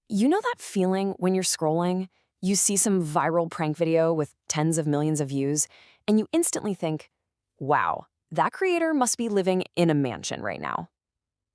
You know that feeling when you're scrolling, you see some viral prank video with tens of millions of views, and you instantly think, wow, that creator must be living in a mansion right now.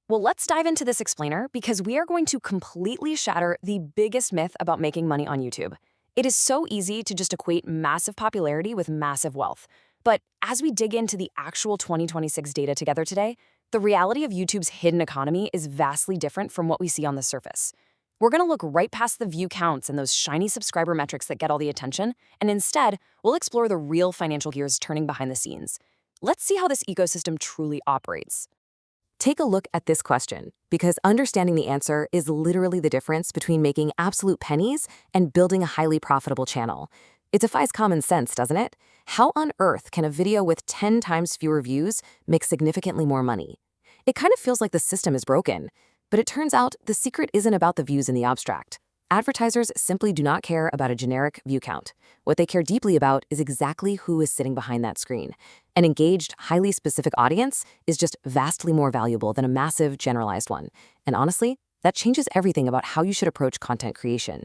Well, let's dive into this explainer because we are going to completely shatter the biggest myth about making money on YouTube. It is so easy to just equate massive popularity with massive wealth. But as we dig into the actual 2026 data together today, the reality of YouTube's hidden economy is vastly different from what we see on the surface. We're going to look right past the view counts and those shiny subscriber metrics that get all the attention, and instead, we'll explore the real financial gears turning behind the scenes. Let's see how this ecosystem truly operates. Take a look at this question, because understanding the answer is literally the difference between making absolute pennies and building a highly profitable channel. It defies common sense, doesn't it? How on earth can a video with 10 times fewer views make significantly more money? It kind of feels like the system is broken. But it turns out the secret isn't about the views in the abstract. Advertisers simply do not care about a generic view count. What they care deeply about is exactly who is sitting behind that screen. An engaged, highly specific audience is just vastly more valuable than a massive, generalized one. And honestly, that changes everything about how you should approach content creation.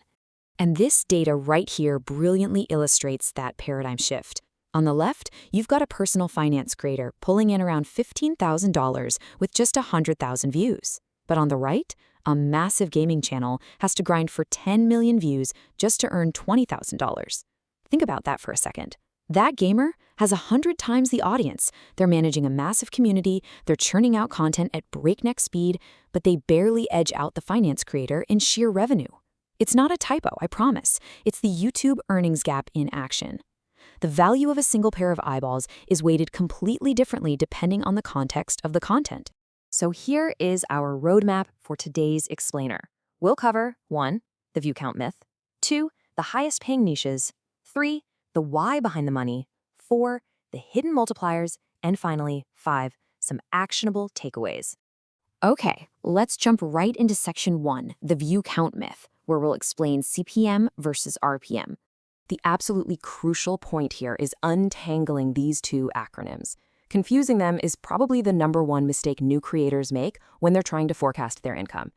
And this data right here brilliantly illustrates that paradigm shift. On the left, you've got a personal finance creator pulling in around $15,000 with just 100,000 views. But on the right, a massive gaming channel has to grind for 10 million views just to earn $20,000. Think about that for a second. That gamer has 100 times the audience. They're managing a massive community, they're churning out content at breakneck speed, but they barely edge out the finance creator in sheer revenue. It's not a typo, I promise. It's the YouTube earnings gap in action. The value of a single pair of eyeballs is weighted completely differently depending on the context of the content. So here is our roadmap for today's explainer. We'll cover 1. The view count myth, 2. The highest paying niches, 3. The why behind the money, 4. The hidden multipliers, and finally, 5. Some actionable takeaways. Okay, let's jump right into section 1, the view count myth, where we'll explain CPM versus RPM. The absolutely crucial point here is untangling these two acronyms. Confusing them is probably the #1 mistake new creators make when they're trying to forecast their income.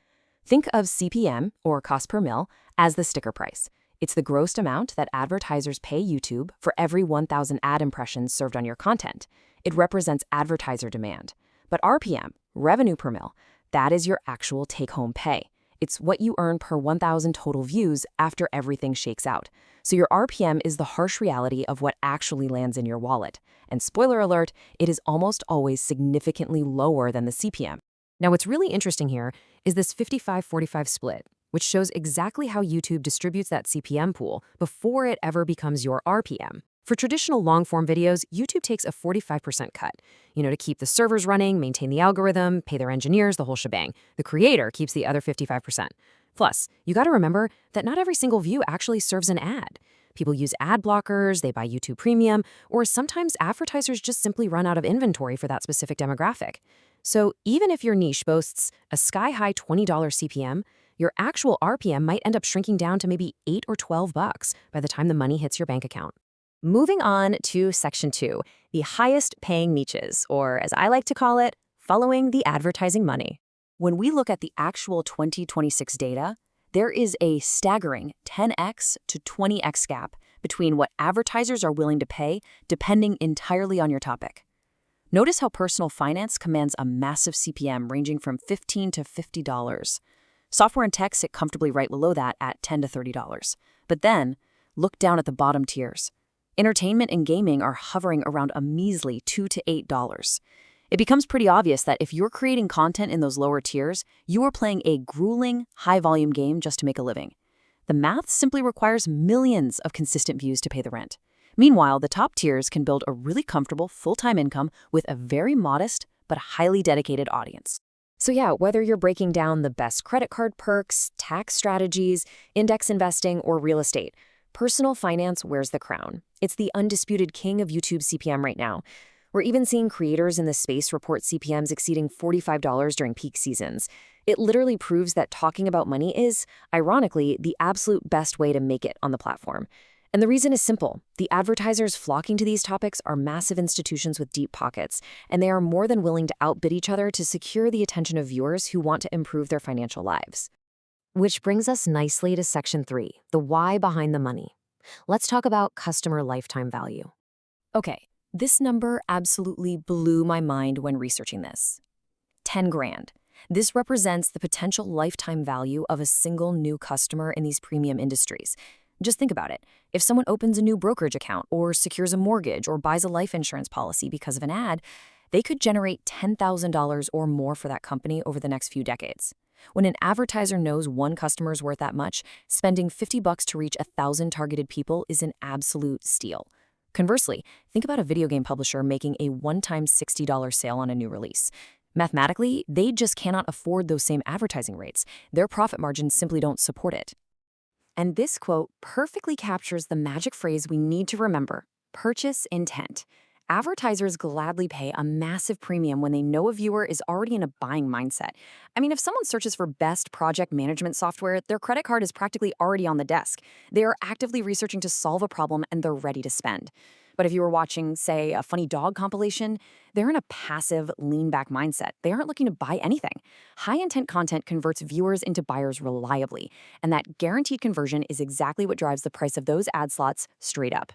Think of CPM, or cost per mil, as the sticker price. It's the gross amount that advertisers pay YouTube for every 1,000 ad impressions served on your content. It represents advertiser demand. But RPM, revenue per mil, that is your actual take-home pay. It's what you earn per 1,000 total views after everything shakes out. So your RPM is the harsh reality of what actually lands in your wallet. And spoiler alert, it is almost always significantly lower than the CPM. Now, what's really interesting here is this 55-45 split, which shows exactly how YouTube distributes that CPM pool before it ever becomes your RPM. For traditional long-form videos, YouTube takes a 45% cut, to keep the servers running, maintain the algorithm, pay their engineers, the whole shebang. The creator keeps the other 55%. Plus, you got to remember that not every single view actually serves an ad. People use ad blockers, they buy YouTube Premium, or sometimes advertisers just simply run out of inventory for that specific demographic. So even if your niche boasts a sky-high $20 CPM, your actual RPM might end up shrinking down to maybe $8 or $12 by the time the money hits your bank account. Moving on to section 2, the highest paying niches, or as I like to call it, following the advertising money. When we look at the actual 2026 data, there is a staggering 10x to 20x gap between what advertisers are willing to pay depending entirely on your topic. Notice how personal finance commands a massive CPM ranging from $15 to $50. Software and tech sit comfortably right below that at $10 to $30. But then, look down at the bottom tiers. Entertainment and gaming are hovering around a measly $2 to $8. It becomes pretty obvious that if you're creating content in those lower tiers, you are playing a grueling, high-volume game just to make a living. The math simply requires millions of consistent views to pay the rent. Meanwhile, the top tiers can build a really comfortable full-time income with a very modest but highly dedicated audience. So yeah, whether you're breaking down the best credit card perks, tax strategies, index investing, or real estate, personal finance wears the crown. It's the undisputed king of YouTube CPM right now. We're even seeing creators in this space report CPMs exceeding $45 during peak seasons. It literally proves that talking about money is, ironically, the absolute best way to make it on the platform. And the reason is simple. The advertisers flocking to these topics are massive institutions with deep pockets, and they are more than willing to outbid each other to secure the attention of viewers who want to improve their financial lives. Which brings us nicely to section 3, the why behind the money. Let's talk about customer lifetime value. Okay, this number absolutely blew my mind when researching this. 10 grand. This represents the potential lifetime value of a single new customer in these premium industries. Just think about it. If someone opens a new brokerage account or secures a mortgage or buys a life insurance policy because of an ad, they could generate $10,000 or more for that company over the next few decades. When an advertiser knows one customer is worth that much, spending $50 to reach 1,000 targeted people is an absolute steal. Conversely, think about a video game publisher making a one-time $60 sale on a new release. Mathematically, they just cannot afford those same advertising rates. Their profit margins simply don't support it. And this quote perfectly captures the magic phrase we need to remember: purchase intent. Advertisers gladly pay a massive premium when they know a viewer is already in a buying mindset. I mean, if someone searches for best project management software, their credit card is practically already on the desk. They are actively researching to solve a problem and they're ready to spend. But if you were watching, say, a funny dog compilation, they're in a passive, lean-back mindset. They aren't looking to buy anything. High-intent content converts viewers into buyers reliably, and that guaranteed conversion is exactly what drives the price of those ad slots straight up.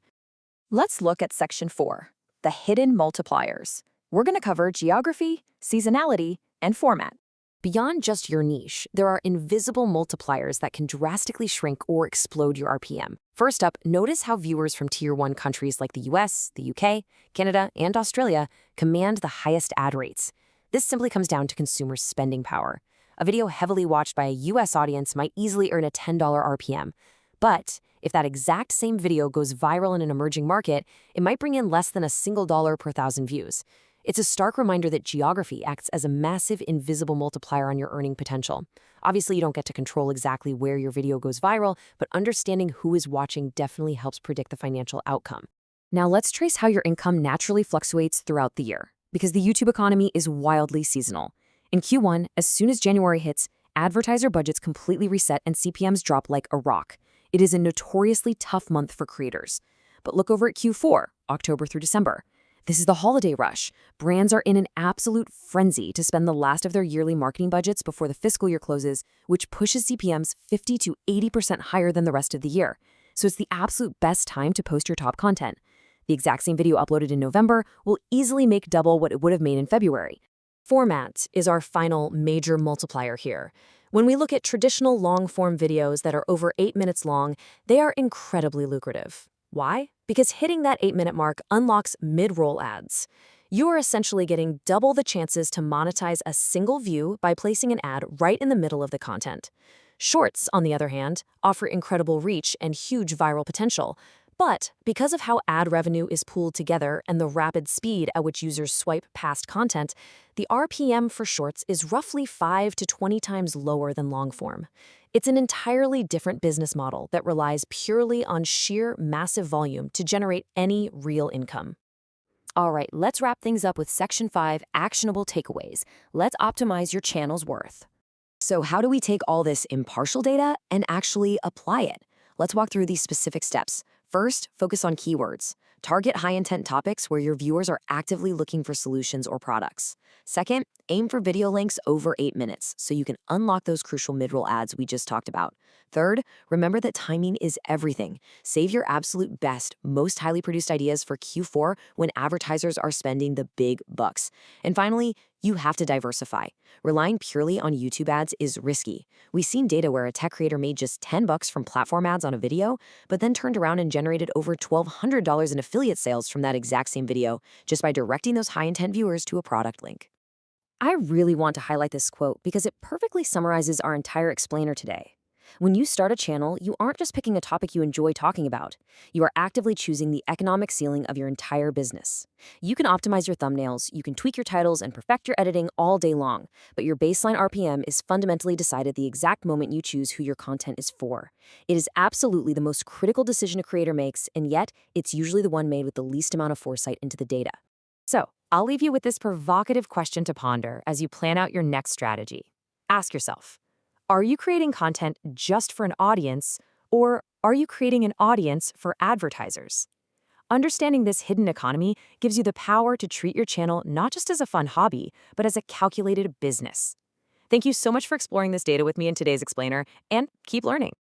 Let's look at section 4. The hidden multipliers. We're going to cover geography, seasonality, and format. Beyond just your niche, there are invisible multipliers that can drastically shrink or explode your RPM. First up, notice how viewers from Tier 1 countries like the US, the UK, Canada, and Australia command the highest ad rates. This simply comes down to consumer spending power. A video heavily watched by a US audience might easily earn a $10 RPM. But if that exact same video goes viral in an emerging market, it might bring in less than a single dollar per 1,000 views. It's a stark reminder that geography acts as a massive invisible multiplier on your earning potential. Obviously, you don't get to control exactly where your video goes viral, but understanding who is watching definitely helps predict the financial outcome. Now let's trace how your income naturally fluctuates throughout the year, because the YouTube economy is wildly seasonal. In Q1, as soon as January hits, advertiser budgets completely reset and CPMs drop like a rock. It is a notoriously tough month for creators. But look over at Q4, October through December. This is the holiday rush. Brands are in an absolute frenzy to spend the last of their yearly marketing budgets before the fiscal year closes, which pushes CPMs 50 to 80% higher than the rest of the year. So it's the absolute best time to post your top content. The exact same video uploaded in November will easily make double what it would have made in February. Format is our final major multiplier here. When we look at traditional long-form videos that are over 8 minutes long, they are incredibly lucrative. Why? Because hitting that 8-minute mark unlocks mid-roll ads. You are essentially getting double the chances to monetize a single view by placing an ad right in the middle of the content. Shorts, on the other hand, offer incredible reach and huge viral potential. But because of how ad revenue is pooled together and the rapid speed at which users swipe past content, the RPM for shorts is roughly 5 to 20 times lower than long-form. It's an entirely different business model that relies purely on sheer massive volume to generate any real income. All right, let's wrap things up with Section 5, actionable takeaways. Let's optimize your channel's worth. So how do we take all this impartial data and actually apply it? Let's walk through these specific steps. First, focus on keywords. Target high-intent topics where your viewers are actively looking for solutions or products. Second, aim for video lengths over 8 minutes so you can unlock those crucial mid-roll ads we just talked about. Third, remember that timing is everything. Save your absolute best, most highly produced ideas for Q4 when advertisers are spending the big bucks. And finally, you have to diversify. Relying purely on YouTube ads is risky. We've seen data where a tech creator made just $10 from platform ads on a video, but then turned around and generated over $1,200 in affiliate sales from that exact same video just by directing those high-intent viewers to a product link. I really want to highlight this quote because it perfectly summarizes our entire explainer today. When you start a channel, you aren't just picking a topic you enjoy talking about. You are actively choosing the economic ceiling of your entire business. You can optimize your thumbnails, you can tweak your titles, and perfect your editing all day long, but your baseline RPM is fundamentally decided the exact moment you choose who your content is for. It is absolutely the most critical decision a creator makes, and yet it's usually the one made with the least amount of foresight into the data. So, I'll leave you with this provocative question to ponder as you plan out your next strategy. Ask yourself, are you creating content just for an audience, or are you creating an audience for advertisers? Understanding this hidden economy gives you the power to treat your channel not just as a fun hobby, but as a calculated business. Thank you so much for exploring this data with me in today's explainer, and keep learning.